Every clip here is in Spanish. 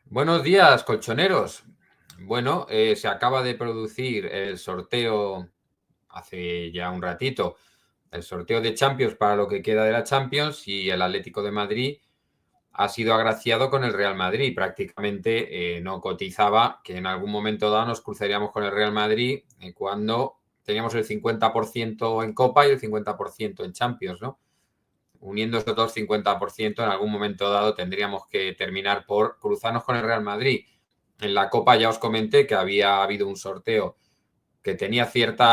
Buenos días, colchoneros. Bueno, se acaba de producir el sorteo hace ya un ratito, el sorteo de Champions para lo que queda de la Champions, y el Atlético de Madrid ha sido agraciado con el Real Madrid. Prácticamente no cotizaba que en algún momento dado nos cruzaríamos con el Real Madrid cuando teníamos el 50% en Copa y el 50% en Champions, ¿no? Uniendo esos dos 50%, en algún momento dado tendríamos que terminar por cruzarnos con el Real Madrid. En la Copa ya os comenté que había habido un sorteo que tenía cierto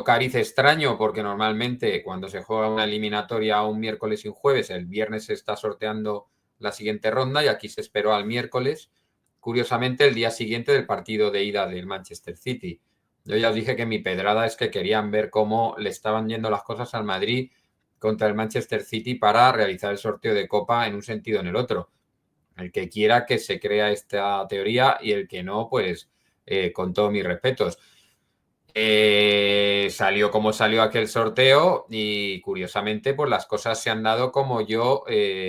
cariz extraño, porque normalmente cuando se juega una eliminatoria un miércoles y un jueves, el viernes se está sorteando la siguiente ronda, y aquí se esperó al miércoles, curiosamente el día siguiente del partido de ida del Manchester City. Yo ya os dije que mi pedrada es que querían ver cómo le estaban yendo las cosas al Madrid contra el Manchester City para realizar el sorteo de Copa en un sentido o en el otro. El que quiera que se crea esta teoría, y el que no, pues con todos mis respetos. Salió como salió aquel sorteo, y curiosamente pues las cosas se han dado como yo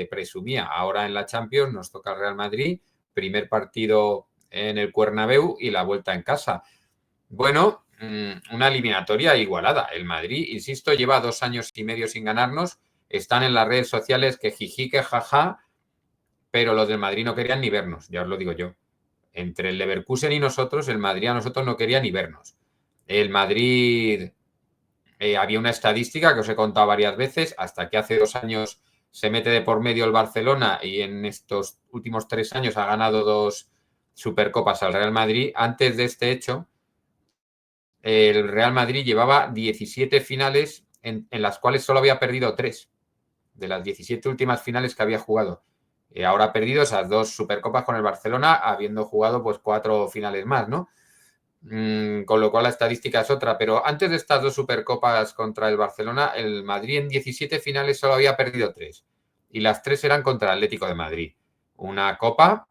presumía. Ahora en la Champions nos toca el Real Madrid, primer partido en el Bernabéu y la vuelta en casa. Bueno, una eliminatoria igualada. El Madrid, insisto, lleva 2 años y medio sin ganarnos. Están en las redes sociales que jiji, que jaja, pero los del Madrid no querían ni vernos, ya os lo digo yo. Entre el Leverkusen y nosotros, el Madrid a nosotros no quería ni vernos. El Madrid, había una estadística que os he contado varias veces, hasta que hace 2 años se mete de por medio el Barcelona y en estos últimos 3 años ha ganado 2 Supercopas al Real Madrid. Antes de este hecho, el Real Madrid llevaba 17 finales en las cuales solo había perdido 3 de las 17 últimas finales que había jugado. Ahora ha perdido esas 2 Supercopas con el Barcelona, habiendo jugado pues 4 finales más, ¿no? Con lo cual la estadística es otra. Pero antes de estas 2 Supercopas contra el Barcelona, el Madrid en 17 finales solo había perdido 3. Y las 3 eran contra el Atlético de Madrid. Una Copa,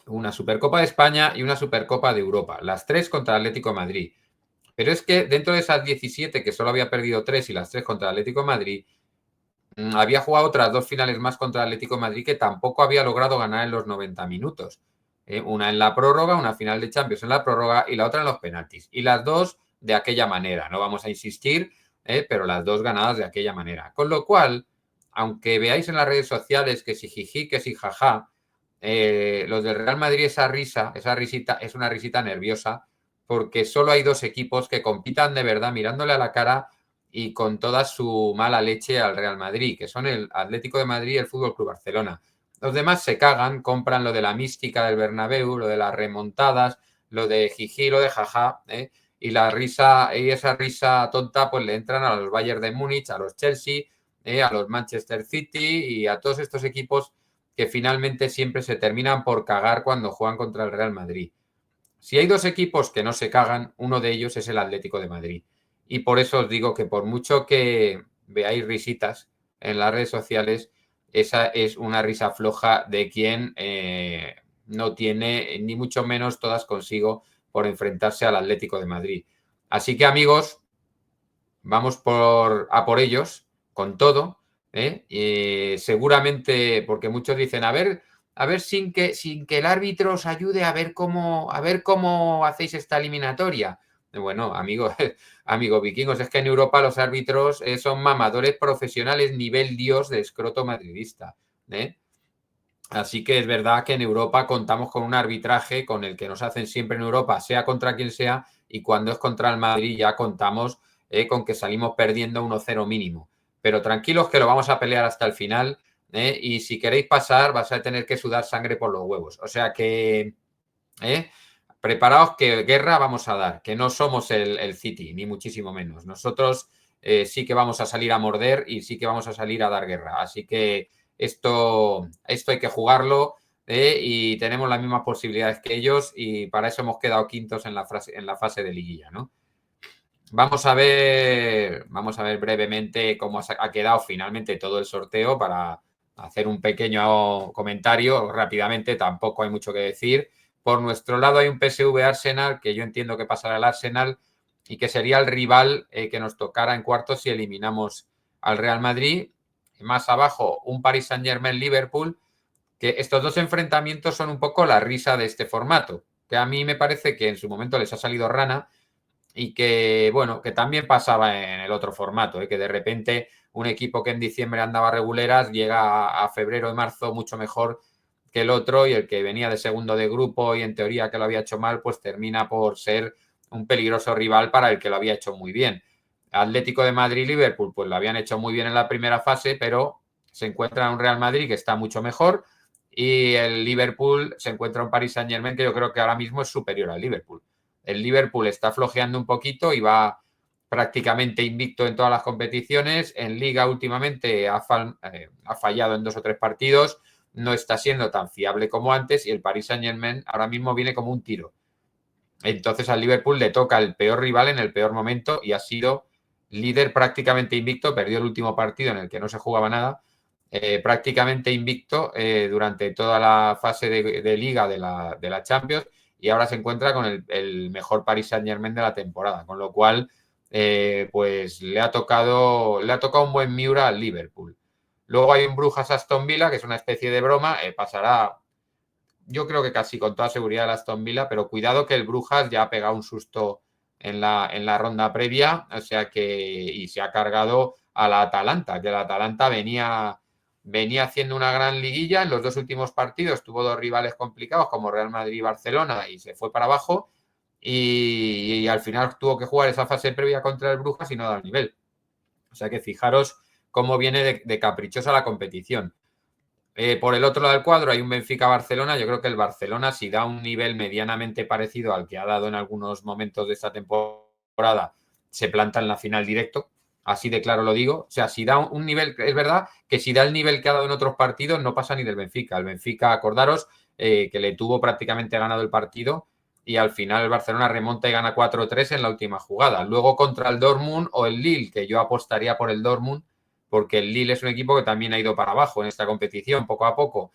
una Supercopa de España y una Supercopa de Europa. Las 3 contra el Atlético de Madrid. Pero es que dentro de esas 17, que solo había perdido 3 y las 3 contra el Atlético de Madrid, había jugado otras 2 finales más contra el Atlético de Madrid que tampoco había logrado ganar en los 90 minutos. Una en la prórroga, una final de Champions en la prórroga, y la otra en los penaltis. Y las 2 de aquella manera. No vamos a insistir, pero las 2 ganadas de aquella manera. Con lo cual, aunque veáis en las redes sociales que si jiji, que si jaja, los del Real Madrid, esa risita, es una risita nerviosa, porque solo hay 2 equipos que compitan de verdad mirándole a la cara y con toda su mala leche al Real Madrid, que son el Atlético de Madrid y el Fútbol Club Barcelona. Los demás se cagan, compran lo de la mística del Bernabéu, lo de las remontadas, lo de jiji, lo de jaja, y la risa, y esa risa tonta pues le entran a los Bayern de Múnich, a los Chelsea, a los Manchester City y a todos estos equipos que finalmente siempre se terminan por cagar cuando juegan contra el Real Madrid. Si hay 2 equipos que no se cagan, uno de ellos es el Atlético de Madrid. Y por eso os digo que por mucho que veáis risitas en las redes sociales, esa es una risa floja de quien no tiene ni mucho menos todas consigo por enfrentarse al Atlético de Madrid. Así que, amigos, vamos a por ellos con todo, seguramente, porque muchos dicen, a ver sin que el árbitro os ayude, a ver cómo hacéis esta eliminatoria. Bueno, amigo vikingos, es que en Europa los árbitros son mamadores profesionales nivel Dios de escroto madridista. Así que es verdad que en Europa contamos con un arbitraje con el que nos hacen siempre en Europa, sea contra quien sea, y cuando es contra el Madrid ya contamos con que salimos perdiendo 1-0 mínimo. Pero tranquilos que lo vamos a pelear hasta el final. y si queréis pasar vas a tener que sudar sangre por los huevos. O sea que preparaos que guerra vamos a dar, que no somos el City, ni muchísimo menos. Nosotros sí que vamos a salir a morder y sí que vamos a salir a dar guerra. Así que esto hay que jugarlo y tenemos las mismas posibilidades que ellos y para eso hemos quedado quintos en la fase de liguilla, ¿no? Vamos a ver brevemente cómo ha quedado finalmente todo el sorteo para hacer un pequeño comentario rápidamente, tampoco hay mucho que decir. Por nuestro lado hay un PSV Arsenal, que yo entiendo que pasará al Arsenal y que sería el rival que nos tocara en cuartos si eliminamos al Real Madrid. Más abajo, un Paris Saint-Germain Liverpool, que estos dos enfrentamientos son un poco la risa de este formato, que a mí me parece que en su momento les ha salido rana y que, bueno, que también pasaba en el otro formato, que de repente un equipo que en diciembre andaba reguleras llega a febrero y marzo mucho mejor que el otro y el que venía de segundo de grupo y en teoría que lo había hecho mal, pues termina por ser un peligroso rival para el que lo había hecho muy bien. Atlético de Madrid y Liverpool, pues lo habían hecho muy bien en la primera fase, pero se encuentra un Real Madrid que está mucho mejor y el Liverpool se encuentra un Paris Saint-Germain que yo creo que ahora mismo es superior al Liverpool. El Liverpool está flojeando un poquito y va prácticamente invicto en todas las competiciones. En Liga últimamente ha fallado en 2 o 3 partidos, no está siendo tan fiable como antes y el Paris Saint-Germain ahora mismo viene como un tiro. Entonces al Liverpool le toca el peor rival en el peor momento y ha sido líder prácticamente invicto, perdió el último partido en el que no se jugaba nada, prácticamente invicto durante toda la fase de Liga de la Champions y ahora se encuentra con el mejor Paris Saint-Germain de la temporada, con lo cual pues le ha tocado un buen Miura al Liverpool. Luego hay un Brujas Aston Villa, que es una especie de broma, pasará yo creo que casi con toda seguridad el Aston Villa, pero cuidado que el Brujas ya ha pegado un susto en la ronda previa, o sea que y se ha cargado a la Atalanta, que la Atalanta venía haciendo una gran liguilla en los 2 últimos partidos, tuvo 2 rivales complicados como Real Madrid y Barcelona y se fue para abajo y al final tuvo que jugar esa fase previa contra el Brujas y no da el nivel. O sea que fijaros cómo viene de caprichosa la competición. Por el otro lado del cuadro hay un Benfica-Barcelona. Yo creo que el Barcelona, si da un nivel medianamente parecido al que ha dado en algunos momentos de esta temporada, se planta en la final directo. Así de claro lo digo. O sea, si da un nivel, es verdad que si da el nivel que ha dado en otros partidos, no pasa ni del Benfica. El Benfica, acordaros, que le tuvo prácticamente ganado el partido y al final el Barcelona remonta y gana 4-3 en la última jugada. Luego contra el Dortmund o el Lille, que yo apostaría por el Dortmund, porque el Lille es un equipo que también ha ido para abajo en esta competición poco a poco.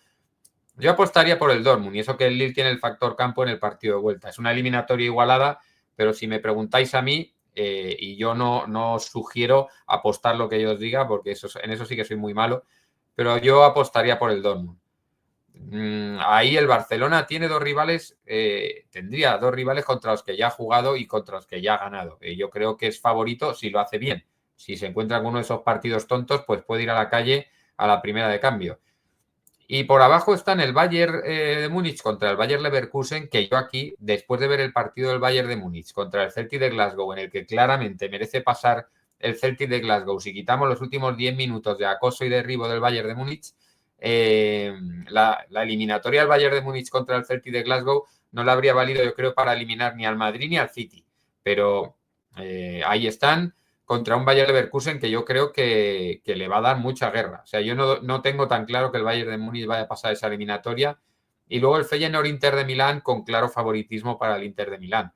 Yo apostaría por el Dortmund y eso que el Lille tiene el factor campo en el partido de vuelta. Es una eliminatoria igualada, pero si me preguntáis a mí, y yo no sugiero apostar lo que yo os diga, porque en eso sí que soy muy malo, pero yo apostaría por el Dortmund. Ahí el Barcelona tiene 2 rivales, tendría 2 rivales contra los que ya ha jugado y contra los que ya ha ganado. Yo creo que es favorito si lo hace bien. Si se encuentra con uno de esos partidos tontos, pues puede ir a la calle a la primera de cambio. Y por abajo están el Bayern de Múnich contra el Bayern Leverkusen, que yo aquí, después de ver el partido del Bayern de Múnich contra el Celtic de Glasgow, en el que claramente merece pasar el Celtic de Glasgow, si quitamos los últimos 10 minutos de acoso y derribo del Bayern de Múnich, la eliminatoria del Bayern de Múnich contra el Celtic de Glasgow no la habría valido, yo creo, para eliminar ni al Madrid ni al City. Pero ahí están contra un Bayern Leverkusen que yo creo que le va a dar mucha guerra. O sea, yo no tengo tan claro que el Bayern de Múnich vaya a pasar esa eliminatoria. Y luego el Feyenoord Inter de Milán con claro favoritismo para el Inter de Milán,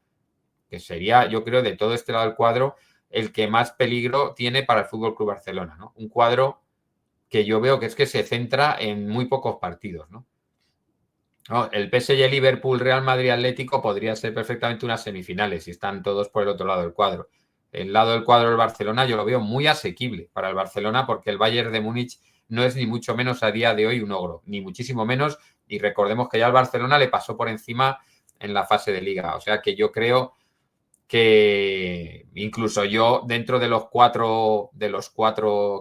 que sería, yo creo, de todo este lado del cuadro, el que más peligro tiene para el Fútbol Club Barcelona, ¿no? Un cuadro que yo veo que es que se centra en muy pocos partidos, ¿no? El PSG, Liverpool, Real Madrid, Atlético podría ser perfectamente unas semifinales si están todos por el otro lado del cuadro. El lado del cuadro del Barcelona yo lo veo muy asequible para el Barcelona porque el Bayern de Múnich no es ni mucho menos a día de hoy un ogro, ni muchísimo menos. Y recordemos que ya el Barcelona le pasó por encima en la fase de Liga. O sea que yo creo que incluso yo dentro de los cuatro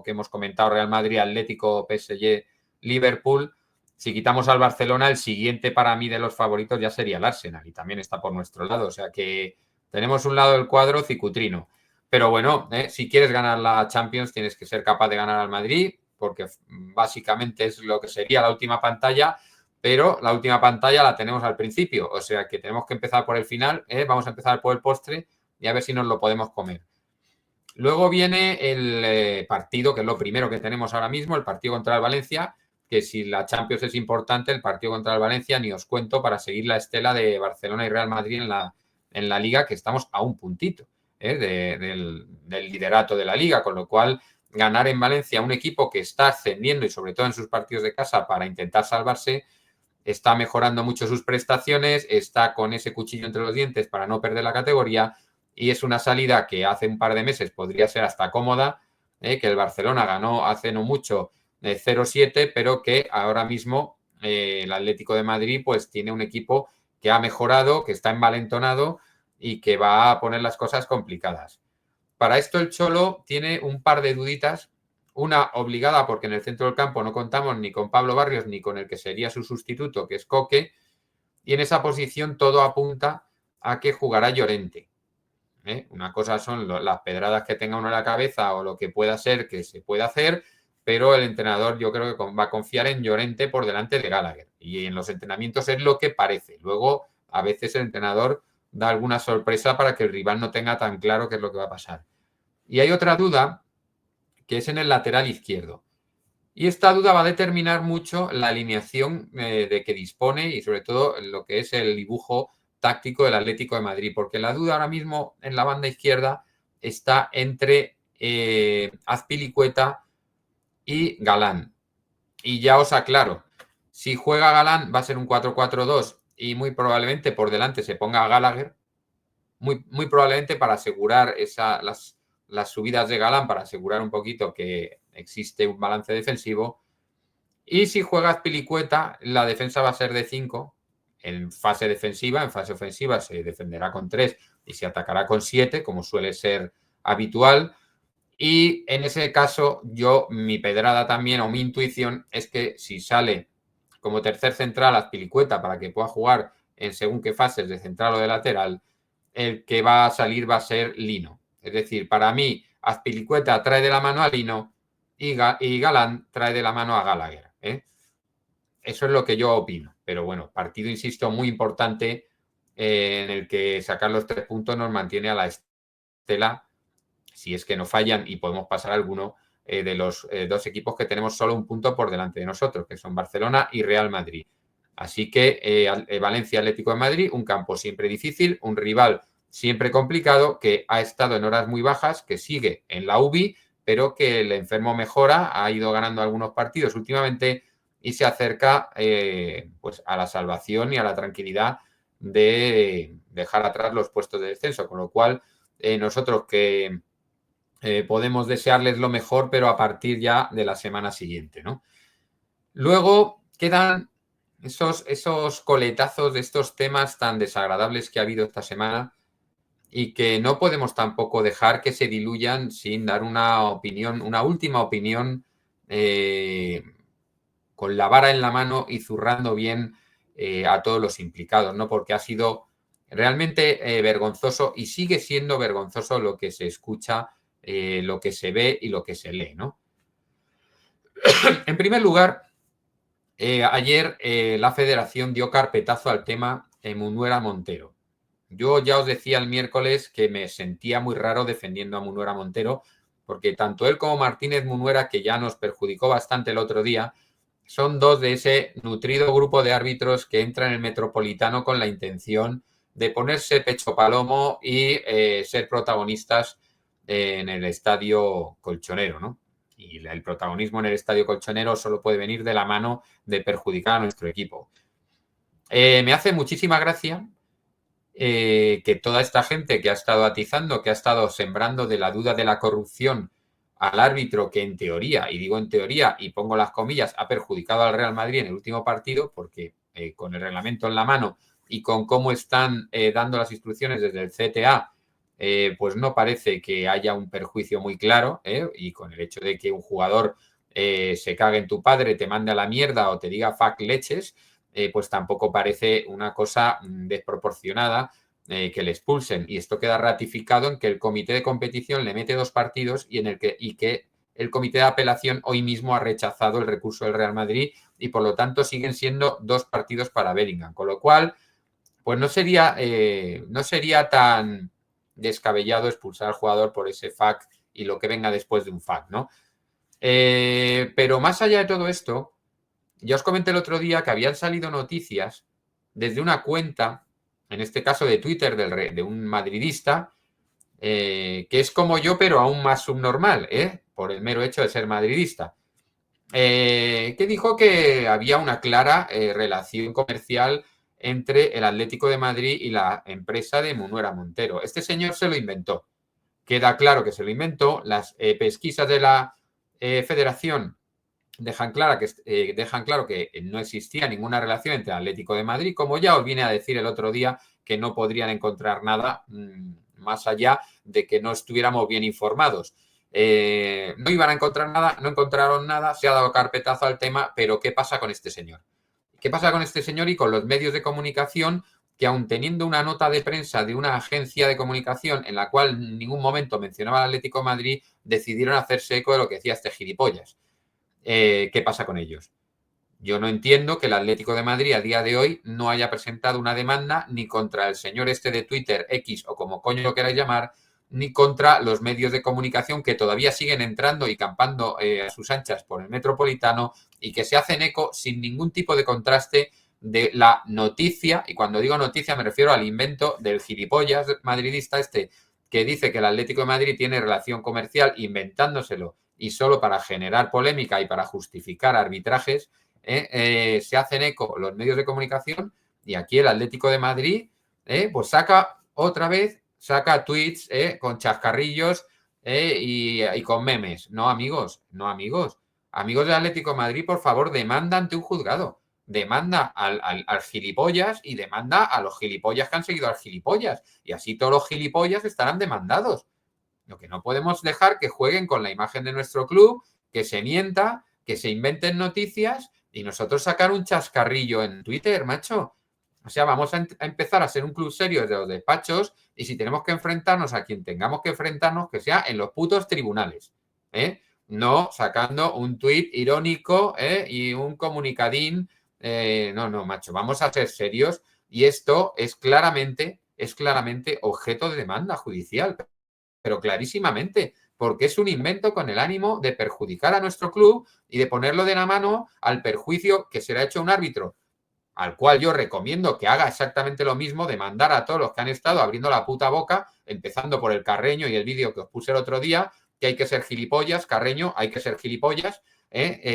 que hemos comentado, Real Madrid, Atlético, PSG, Liverpool, si quitamos al Barcelona, el siguiente para mí de los favoritos ya sería el Arsenal y también está por nuestro lado. O sea que tenemos un lado del cuadro cicutrino. Pero bueno, si quieres ganar la Champions tienes que ser capaz de ganar al Madrid, porque básicamente es lo que sería la última pantalla, pero la última pantalla la tenemos al principio, o sea que tenemos que empezar por el final, vamos a empezar por el postre y a ver si nos lo podemos comer. Luego viene el partido, que es lo primero que tenemos ahora mismo, el partido contra el Valencia, que si la Champions es importante, el partido contra el Valencia ni os cuento para seguir la estela de Barcelona y Real Madrid en la Liga, que estamos a un puntito del liderato de la Liga, con lo cual ganar en Valencia un equipo que está ascendiendo y sobre todo en sus partidos de casa para intentar salvarse, está mejorando mucho sus prestaciones, está con ese cuchillo entre los dientes para no perder la categoría y es una salida que hace un par de meses podría ser hasta cómoda, que el Barcelona ganó hace no mucho 0-7, pero que ahora mismo el Atlético de Madrid pues tiene un equipo que ha mejorado, que está envalentonado y que va a poner las cosas complicadas. Para esto el Cholo tiene un par de duditas, una obligada porque en el centro del campo no contamos ni con Pablo Barrios ni con el que sería su sustituto, que es Coque, y en esa posición todo apunta a que jugará Llorente. Una cosa son las pedradas que tenga uno en la cabeza o lo que pueda ser que se pueda hacer, pero el entrenador yo creo que va a confiar en Llorente por delante de Gallagher. Y en los entrenamientos es lo que parece. Luego, a veces el entrenador da alguna sorpresa para que el rival no tenga tan claro qué es lo que va a pasar. Y hay otra duda que es en el lateral izquierdo. Y esta duda va a determinar mucho la alineación de que dispone y sobre todo lo que es el dibujo táctico del Atlético de Madrid, porque la duda ahora mismo en la banda izquierda está entre Azpilicueta y Galán. Y ya os aclaro, si juega Galán va a ser un 4-4-2 y muy probablemente por delante se ponga Gallagher, muy probablemente para asegurar las subidas de Galán, para asegurar un poquito que existe un balance defensivo. Y si juega Azpilicueta, la defensa va a ser de 5 en fase defensiva. En fase ofensiva se defenderá con 3 y se atacará con 7, como suele ser habitual. Y en ese caso, mi pedrada también o mi intuición es que si sale como tercer central Azpilicueta para que pueda jugar en según qué fases de central o de lateral, el que va a salir va a ser Lino. Es decir, para mí, Azpilicueta trae de la mano a Lino y Galán trae de la mano a Gallagher. Eso es lo que yo opino. Pero bueno, partido, insisto, muy importante en el que sacar los 3 puntos nos mantiene a la estela, si es que no fallan y podemos pasar alguno de los 2 equipos que tenemos solo un punto por delante de nosotros, que son Barcelona y Real Madrid. Así que Valencia Atlético de Madrid, un campo siempre difícil, un rival siempre complicado, que ha estado en horas muy bajas, que sigue en la UBI, pero que el enfermo mejora, ha ido ganando algunos partidos últimamente y se acerca pues a la salvación y a la tranquilidad de dejar atrás los puestos de descenso, con lo cual nosotros que podemos desearles lo mejor, pero a partir ya de la semana siguiente, ¿no? Luego quedan esos coletazos de estos temas tan desagradables que ha habido esta semana y que no podemos tampoco dejar que se diluyan sin dar una opinión, una última opinión con la vara en la mano y zurrando bien a todos los implicados, ¿no? Porque ha sido realmente vergonzoso y sigue siendo vergonzoso lo que se escucha, lo que se ve y lo que se lee, ¿no? En primer lugar, ayer la federación dio carpetazo al tema Munuera Montero. Yo ya os decía el miércoles que me sentía muy raro defendiendo a Munuera Montero, porque tanto él como Martínez Munuera, que ya nos perjudicó bastante el otro día, son 2 de ese nutrido grupo de árbitros que entran en el Metropolitano con la intención de ponerse pecho palomo y ser protagonistas en el estadio colchonero, ¿no? Y el protagonismo en el estadio colchonero solo puede venir de la mano de perjudicar a nuestro equipo. Me hace muchísima gracia que toda esta gente que ha estado atizando, que ha estado sembrando de la duda de la corrupción al árbitro que en teoría, y digo en teoría, y pongo las comillas, ha perjudicado al Real Madrid en el último partido, porque con el reglamento en la mano y con cómo están dando las instrucciones desde el CTA, pues no parece que haya un perjuicio muy claro, y con el hecho de que un jugador se cague en tu padre, te mande a la mierda o te diga fuck leches, pues tampoco parece una cosa desproporcionada que le expulsen. Y esto queda ratificado en que el comité de competición le mete 2 partidos y que el comité de apelación hoy mismo ha rechazado el recurso del Real Madrid y por lo tanto siguen siendo 2 partidos para Bellingham. Con lo cual, pues no sería tan descabellado expulsar al jugador por ese FAC y lo que venga después de un FAC, ¿no? Pero más allá de todo esto, ya os comenté el otro día que habían salido noticias desde una cuenta, en este caso de Twitter de un madridista, que es como yo, pero aún más subnormal, por el mero hecho de ser madridista, que dijo que había una clara relación comercial entre el Atlético de Madrid y la empresa de Munuera Montero. Este señor se lo inventó. Queda claro que se lo inventó. Las pesquisas de la Federación dejan claro que no existía ninguna relación entre el Atlético de Madrid, como ya os vine a decir el otro día, que no podrían encontrar nada más allá de que no estuviéramos bien informados. No iban a encontrar nada, no encontraron nada, se ha dado carpetazo al tema, pero ¿qué pasa con este señor? ¿Qué pasa con este señor y con los medios de comunicación que, aun teniendo una nota de prensa de una agencia de comunicación en la cual en ningún momento mencionaba al Atlético de Madrid, decidieron hacerse eco de lo que decía este gilipollas? ¿Qué pasa con ellos? Yo no entiendo que el Atlético de Madrid a día de hoy no haya presentado una demanda ni contra el señor este de Twitter, X o como coño lo queráis llamar, ni contra los medios de comunicación que todavía siguen entrando y campando a sus anchas por el Metropolitano y que se hacen eco sin ningún tipo de contraste de la noticia, y cuando digo noticia me refiero al invento del gilipollas madridista este que dice que el Atlético de Madrid tiene relación comercial inventándoselo y solo para generar polémica y para justificar arbitrajes. Se hacen eco los medios de comunicación y aquí el Atlético de Madrid pues saca tweets con chascarrillos y con memes. No, amigos, no, amigos. Amigos del Atlético de Madrid, por favor, demanda ante un juzgado. Demanda al gilipollas y demanda a los gilipollas que han seguido al gilipollas. Y así todos los gilipollas estarán demandados. Lo que no podemos dejar que jueguen con la imagen de nuestro club, que se mienta, que se inventen noticias y nosotros sacar un chascarrillo en Twitter, macho. O sea, vamos a empezar a ser un club serio desde los despachos y si tenemos que enfrentarnos a quien tengamos que enfrentarnos, que sea en los putos tribunales. No sacando un tuit irónico y un comunicadín. No, macho, vamos a ser serios y esto es claramente objeto de demanda judicial, pero clarísimamente, porque es un invento con el ánimo de perjudicar a nuestro club y de ponerlo de la mano al perjuicio que será hecho a un árbitro, al cual yo recomiendo que haga exactamente lo mismo, de mandar a todos los que han estado abriendo la puta boca, empezando por el Carreño y el vídeo que os puse el otro día, que hay que ser gilipollas, Carreño, hay que ser gilipollas,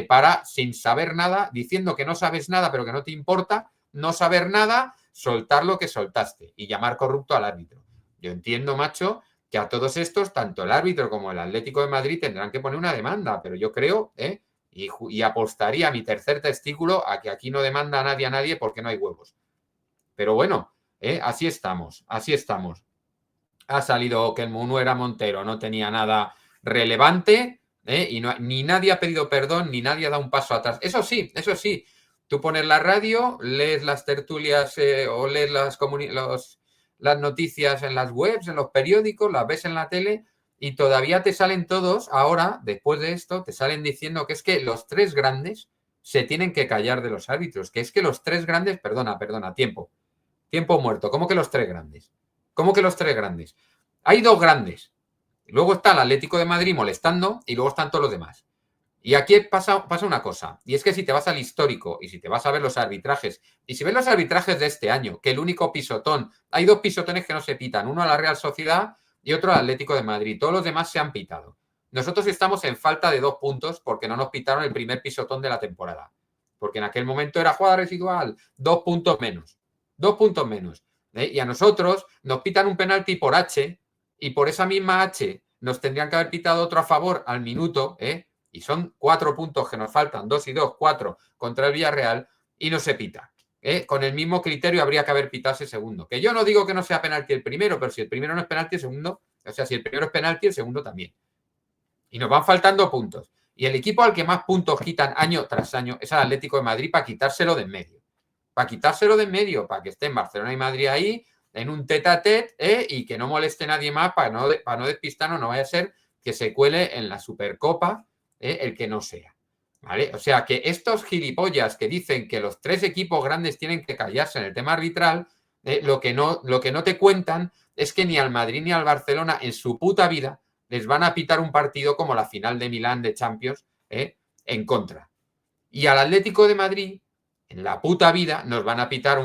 para, sin saber nada, diciendo que no sabes nada, pero que no te importa, no saber nada, soltar lo que soltaste y llamar corrupto al árbitro. Yo entiendo, macho, que a todos estos, tanto el árbitro como el Atlético de Madrid tendrán que poner una demanda, pero yo creo, y apostaría mi tercer testículo a que aquí no demanda a nadie porque no hay huevos. Pero bueno, así estamos. Ha salido que el Munuera Montero no tenía nada relevante y ni nadie ha pedido perdón, ni nadie ha dado un paso atrás. Eso sí, tú pones la radio, lees las tertulias o lees las noticias en las webs, en los periódicos, las ves en la tele y todavía te salen todos, ahora, después de esto, te salen diciendo que es que los 3 grandes se tienen que callar de los árbitros, que es que los 3 grandes, perdona, tiempo muerto, ¿cómo que los 3 grandes? ¿Cómo que los 3 grandes? Hay 2 grandes, luego está el Atlético de Madrid molestando y luego están todos los demás. Y aquí pasa una cosa, y es que si te vas al histórico y si te vas a ver los arbitrajes, y si ves los arbitrajes de este año, que el único pisotón, hay 2 pisotones que no se pitan, uno a la Real Sociedad y otro al Atlético de Madrid, todos los demás se han pitado. Nosotros estamos en falta de 2 puntos porque no nos pitaron el primer pisotón de la temporada, porque en aquel momento era jugada residual, 2 puntos menos, 2 puntos menos. Y a nosotros nos pitan un penalti por H y por esa misma H nos tendrían que haber pitado otro a favor al minuto, y son 4 puntos que nos faltan, 2 y 2, 4 contra el Villarreal y no se pita. Con el mismo criterio habría que haber pitado ese segundo. Que yo no digo que no sea penalti el primero, pero si el primero no es penalti, el segundo, o sea, si el primero es penalti, el segundo también. Y nos van faltando puntos. Y el equipo al que más puntos quitan año tras año es el Atlético de Madrid para quitárselo de en medio. Para que estén Barcelona y Madrid ahí en un tete-a-tete y que no moleste nadie más para no despistarnos, no vaya a ser que se cuele en la Supercopa el que no sea. ¿Vale? O sea, que estos gilipollas que dicen que los 3 equipos grandes tienen que callarse en el tema arbitral, lo que no te cuentan es que ni al Madrid ni al Barcelona en su puta vida les van a pitar un partido como la final de Milán de Champions en contra. Y al Atlético de Madrid, en la puta vida, nos van a pitar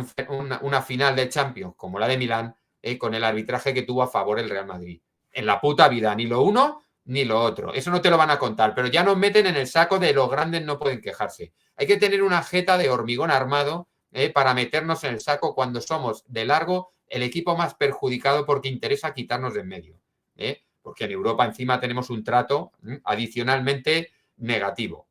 una final de Champions como la de Milán con el arbitraje que tuvo a favor el Real Madrid. En la puta vida, ni lo uno ni lo otro. Eso no te lo van a contar, pero ya nos meten en el saco de los grandes no pueden quejarse. Hay que tener una jeta de hormigón armado para meternos en el saco cuando somos de largo el equipo más perjudicado porque interesa quitarnos de en medio. Porque en Europa encima tenemos un trato adicionalmente negativo.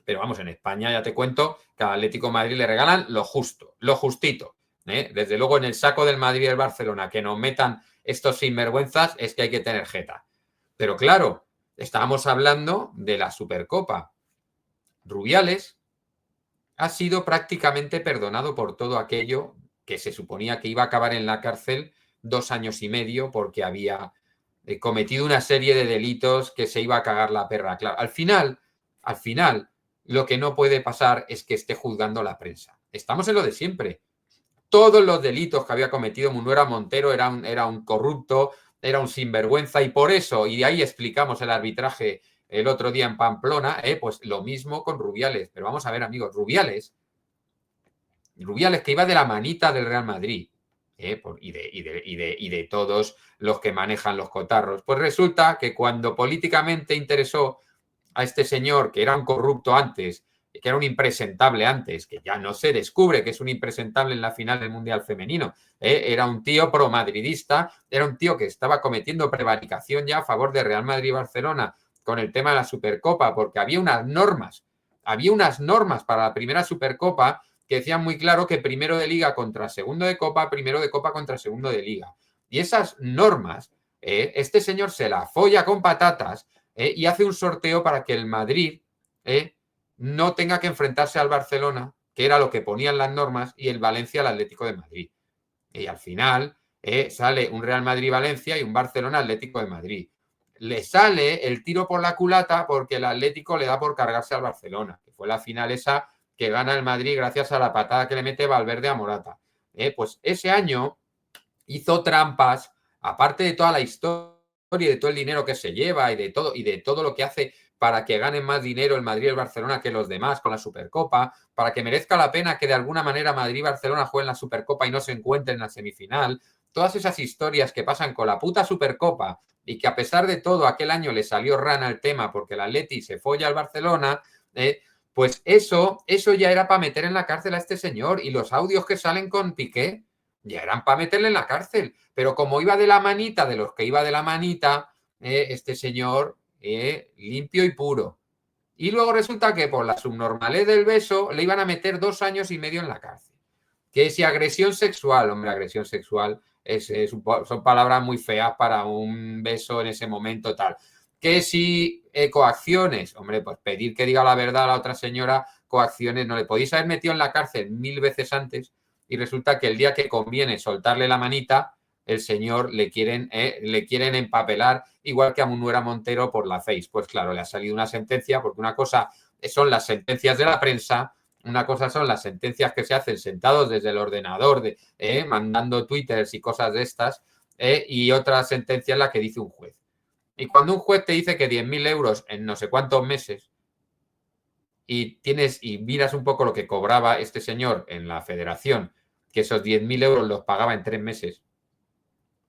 Pero vamos, en España ya te cuento que al Atlético de Madrid le regalan lo justo, lo justito. Desde luego en el saco del Madrid y el Barcelona que nos metan estos sinvergüenzas es que hay que tener jeta. Pero claro, estábamos hablando de la Supercopa. Rubiales ha sido prácticamente perdonado por todo aquello que se suponía que iba a acabar en la cárcel 2 años y medio porque había cometido una serie de delitos que se iba a cagar la perra. Claro, al final, lo que no puede pasar es que esté juzgando la prensa. Estamos en lo de siempre. Todos los delitos que había cometido Munuera Montero era un corrupto, era un sinvergüenza y por eso, y ahí explicamos el arbitraje el otro día en Pamplona, pues lo mismo con Rubiales. Pero vamos a ver, amigos, Rubiales que iba de la manita del Real Madrid y de todos los que manejan los cotarros. Pues resulta que cuando políticamente interesó a este señor, que era un corrupto antes, que era un impresentable antes, que ya no se descubre que es un impresentable en la final del Mundial Femenino, era un tío promadridista, era un tío que estaba cometiendo prevaricación ya a favor de Real Madrid y Barcelona con el tema de la Supercopa, porque había unas normas para la primera Supercopa que decían muy claro que primero de liga contra segundo de copa, primero de copa contra segundo de liga. Y esas normas, este señor se la folla con patatas y hace un sorteo para que el Madrid no tenga que enfrentarse al Barcelona, que era lo que ponían las normas, y el Valencia al Atlético de Madrid. Y al final sale un Real Madrid-Valencia y un Barcelona-Atlético de Madrid. Le sale el tiro por la culata porque el Atlético le da por cargarse al Barcelona, que fue la final esa que gana el Madrid gracias a la patada que le mete Valverde a Morata. Pues ese año hizo trampas, aparte de toda la historia y de todo el dinero que se lleva y de todo lo que hace para que ganen más dinero el Madrid y el Barcelona que los demás con la Supercopa, para que merezca la pena que de alguna manera Madrid y Barcelona jueguen la Supercopa y no se encuentren en la semifinal. Todas esas historias que pasan con la puta Supercopa y que a pesar de todo aquel año le salió rana el tema porque el Atleti se folla al Barcelona, pues eso ya era para meter en la cárcel a este señor. Y los audios que salen con Piqué ya eran para meterle en la cárcel. Pero como iba de la manita de los que iba de la manita, este señor limpio y puro. Y luego resulta que por la subnormalez del beso le iban a meter 2 años y medio en la cárcel. Que si agresión sexual, hombre, agresión sexual son palabras muy feas para un beso en ese momento tal. Que si coacciones, hombre, pues pedir que diga la verdad a la otra señora, coacciones, no le podéis haber metido en la cárcel 1000 veces antes y resulta que el día que conviene soltarle la manita, el señor le quieren empapelar, igual que a Munuera Montero por la Face. Pues claro, le ha salido una sentencia, porque una cosa son las sentencias de la prensa, una cosa son las sentencias que se hacen sentados desde el ordenador, mandando twitters y cosas de estas, y otra sentencia es la que dice un juez. Y cuando un juez te dice que 10.000 euros en no sé cuántos meses y miras un poco lo que cobraba este señor en la federación, que esos 10.000 euros los pagaba en 3 meses,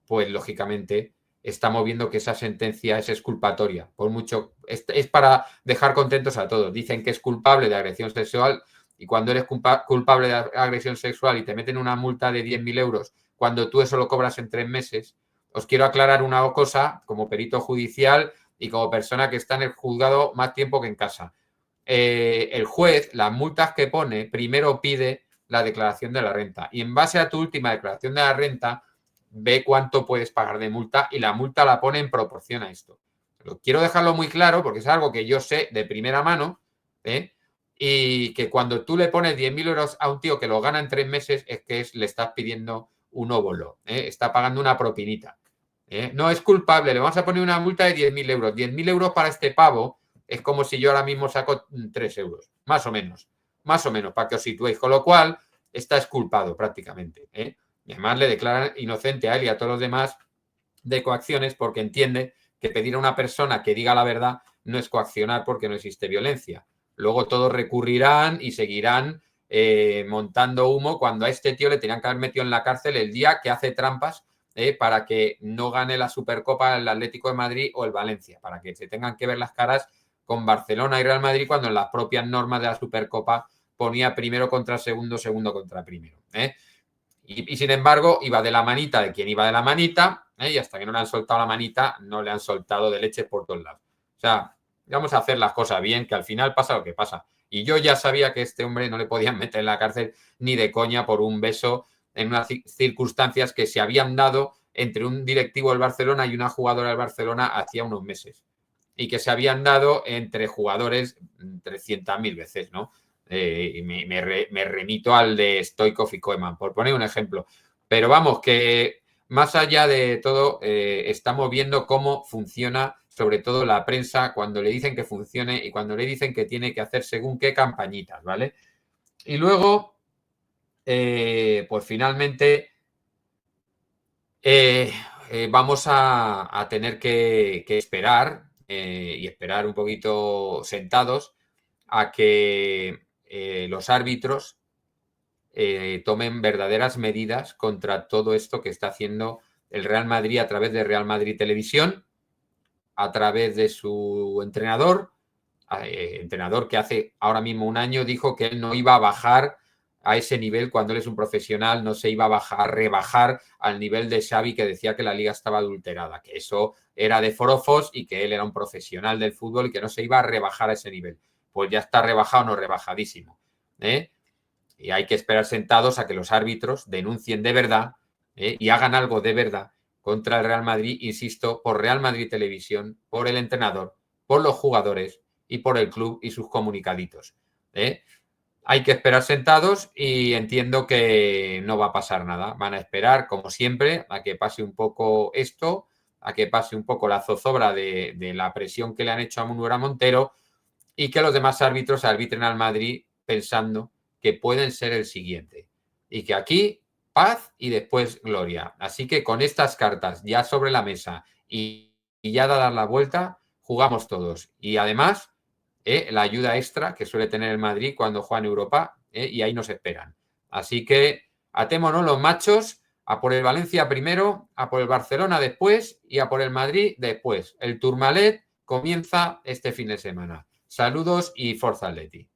pues lógicamente estamos viendo que esa sentencia es exculpatoria. Por mucho, es para dejar contentos a todos. Dicen que es culpable de agresión sexual y cuando eres culpable de agresión sexual y te meten una multa de 10.000 euros, cuando tú eso lo cobras en 3 meses, os quiero aclarar una cosa como perito judicial y como persona que está en el juzgado más tiempo que en casa. El juez, las multas que pone, primero pide la declaración de la renta y en base a tu última declaración de la renta ve cuánto puedes pagar de multa y la multa la pone en proporción a esto. Pero quiero dejarlo muy claro porque es algo que yo sé de primera mano y que cuando tú le pones 10.000 euros a un tío que lo gana en 3 meses es que le estás pidiendo un óbolo, está pagando una propinita. No es culpable, le vamos a poner una multa de 10.000 euros. 10.000 euros para este pavo es como si yo ahora mismo saco 3 euros, más o menos, para que os situéis. Con lo cual, está exculpado prácticamente, ¿eh? Y además le declaran inocente a él y a todos los demás de coacciones porque entiende que pedir a una persona que diga la verdad no es coaccionar porque no existe violencia. Luego todos recurrirán y seguirán montando humo cuando a este tío le tenían que haber metido en la cárcel el día que hace trampas para que no gane la Supercopa el Atlético de Madrid o el Valencia, para que se tengan que ver las caras con Barcelona y Real Madrid cuando en las propias normas de la Supercopa ponía primero contra segundo, segundo contra primero. Y sin embargo, iba de la manita de quien iba de la manita, y hasta que no le han soltado la manita, no le han soltado de leche por todos lados. O sea, vamos a hacer las cosas bien, que al final pasa lo que pasa. Y yo ya sabía que este hombre no le podían meter en la cárcel ni de coña por un beso en unas circunstancias que se habían dado entre un directivo del Barcelona y una jugadora del Barcelona hacía unos meses. Y que se habían dado entre jugadores 300.000 veces, ¿no? Y me remito al de Stoichkov y Koeman, por poner un ejemplo. Pero vamos, que más allá de todo, estamos viendo cómo funciona, sobre todo la prensa, cuando le dicen que funcione y cuando le dicen que tiene que hacer según qué campañitas, ¿vale? Y luego, pues finalmente, vamos a tener que esperar y esperar un poquito sentados a que los árbitros tomen verdaderas medidas contra todo esto que está haciendo el Real Madrid a través de Real Madrid Televisión, a través de su entrenador que hace ahora mismo un año dijo que él no iba a bajar a ese nivel cuando él es un profesional, no se iba a rebajar al nivel de Xavi que decía que la liga estaba adulterada, que eso era de forofos y que él era un profesional del fútbol y que no se iba a rebajar a ese nivel. Pues ya está rebajado, no rebajadísimo. Y hay que esperar sentados a que los árbitros denuncien de verdad y hagan algo de verdad contra el Real Madrid, insisto, por Real Madrid Televisión, por el entrenador, por los jugadores y por el club y sus comunicaditos. Hay que esperar sentados y entiendo que no va a pasar nada. Van a esperar, como siempre, a que pase un poco esto, a que pase un poco la zozobra de la presión que le han hecho a Munuera Montero y que los demás árbitros arbitren al Madrid pensando que pueden ser el siguiente. Y que aquí paz y después gloria. Así que con estas cartas ya sobre la mesa y ya dadas la vuelta, jugamos todos. Y además, la ayuda extra que suele tener el Madrid cuando juega en Europa, y ahí nos esperan. Así que atémonos los machos a por el Valencia primero, a por el Barcelona después y a por el Madrid después. El Tourmalet comienza este fin de semana. Saludos y Forza Atleti.